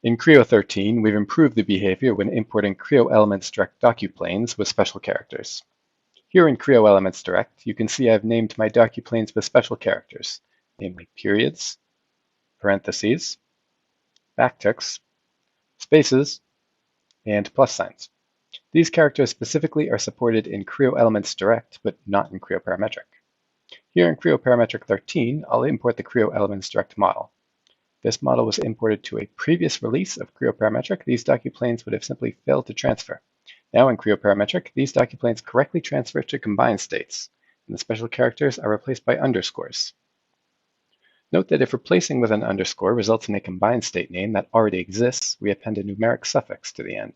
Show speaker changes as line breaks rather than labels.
In Creo 13, we've improved the behavior when importing Creo Elements direct Docuplanes with special characters. Here in Creo Elements Direct, you can see I've named my Docuplanes with special characters, namely periods, parentheses, backticks, spaces, and plus signs. These characters specifically are supported in Creo Elements Direct, but not in Creo Parametric. Here in Creo Parametric 13, I'll import the Creo Elements Direct model. This model was imported to a previous release of Creo Parametric. These Docuplanes would have simply failed to transfer. Now in Creo Parametric, these Docuplanes correctly transfer to combined states, and the special characters are replaced by underscores. Note that if replacing with an underscore results in a combined state name that already exists, we append a numeric suffix to the end.